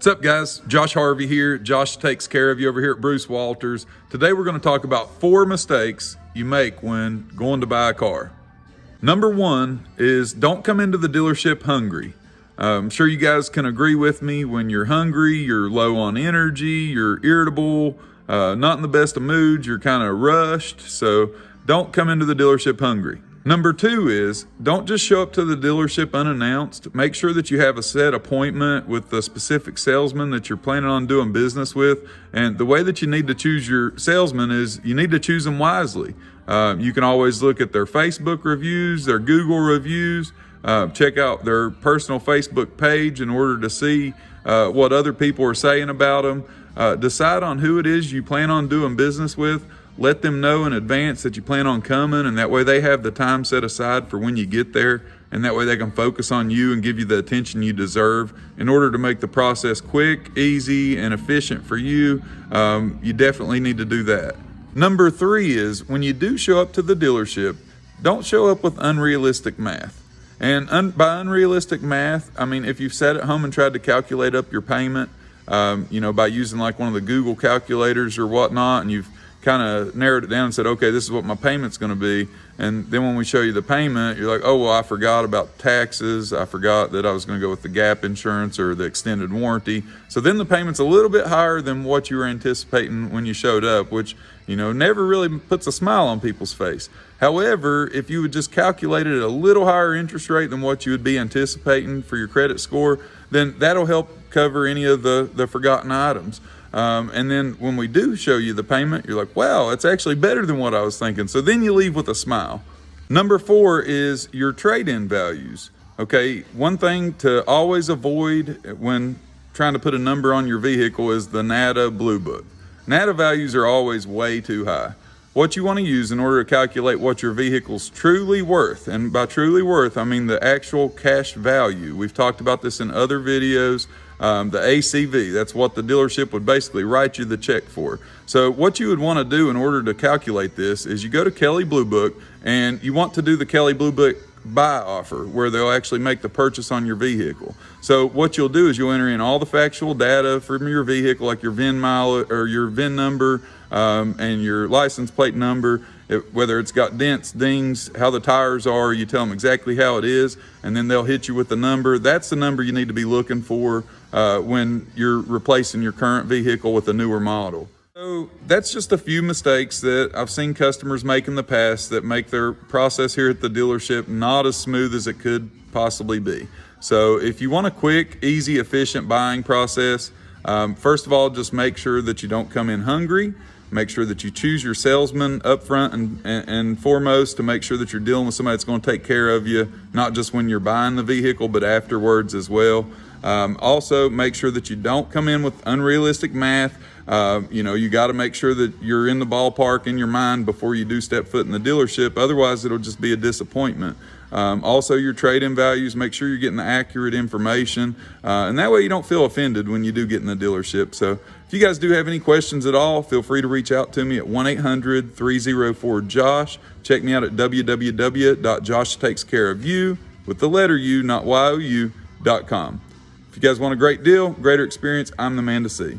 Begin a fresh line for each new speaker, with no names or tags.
What's up, guys? Josh Harvey here. Josh Takes Care of You over here at Bruce Walters. Today we're going to talk about 4 mistakes you make when going to buy a car. Number 1 is don't come into the dealership hungry. I'm sure you guys can agree with me. When you're hungry, you're low on energy, you're irritable, not in the best of moods, you're kind of rushed. So don't come into the dealership hungry. Number 2 is don't just show up to the dealership unannounced. Make sure that you have a set appointment with the specific salesman that you're planning on doing business with. And the way that you need to choose your salesman is you need to choose them wisely. You can always look at their Facebook reviews, their Google reviews, check out their personal Facebook page in order to see what other people are saying about them. Decide on who it is you plan on doing business with. Let them know in advance that you plan on coming, and that way they have the time set aside for when you get there, and that way they can focus on you and give you the attention you deserve. In order to make the process quick, easy, and efficient for you, you definitely need to do that. Number 3 is when you do show up to the dealership, don't show up with unrealistic math. And by unrealistic math, I mean if you've sat at home and tried to calculate up your payment, by using like one of the Google calculators or whatnot, and you've kind of narrowed it down and said, okay, this is what my payment's going to be. And then when we show you the payment, you're like, oh, well, I forgot about taxes. I forgot that I was going to go with the gap insurance or the extended warranty. So then the payment's a little bit higher than what you were anticipating when you showed up, which, never really puts a smile on people's face. However, if you would just calculate it at a little higher interest rate than what you would be anticipating for your credit score, then that'll help cover any of the forgotten items. And then when we do show you the payment, you're like, wow, it's actually better than what I was thinking. So then you leave with a smile. Number 4 is your trade-in values. Okay, one thing to always avoid when trying to put a number on your vehicle is the NADA Blue Book. NADA values are always way too high. What you want to use in order to calculate what your vehicle's truly worth, and by truly worth, I mean the actual cash value. We've talked about this in other videos. The ACV, that's what the dealership would basically write you the check for. So what you would want to do in order to calculate this is you go to Kelley Blue Book and you want to do the Kelley Blue Book buy offer where they'll actually make the purchase on your vehicle. So what you'll do is you'll enter in all the factual data from your vehicle, like your VIN mile or your VIN number and your license plate number, whether it's got dents, dings, how the tires are. You tell them exactly how it is, and then they'll hit you with the number. That's the number you need to be looking for when you're replacing your current vehicle with a newer model. So that's just a few mistakes that I've seen customers make in the past that make their process here at the dealership not as smooth as it could possibly be. So if you want a quick, easy, efficient buying process, first of all, just make sure that you don't come in hungry. Make sure that you choose your salesman up front and foremost to make sure that you're dealing with somebody that's going to take care of you, not just when you're buying the vehicle, but afterwards as well. Also, make sure that you don't come in with unrealistic math. You got to make sure that you're in the ballpark in your mind before you do step foot in the dealership. Otherwise, it'll just be a disappointment. Also, your trade-in values, make sure you're getting the accurate information. And that way you don't feel offended when you do get in the dealership. So if you guys do have any questions at all, feel free to reach out to me at 1-800-304-JOSH. Check me out at www.joshtakescareofyou with the letter U, not YOU.com. If you guys want a great deal, greater experience, I'm the man to see.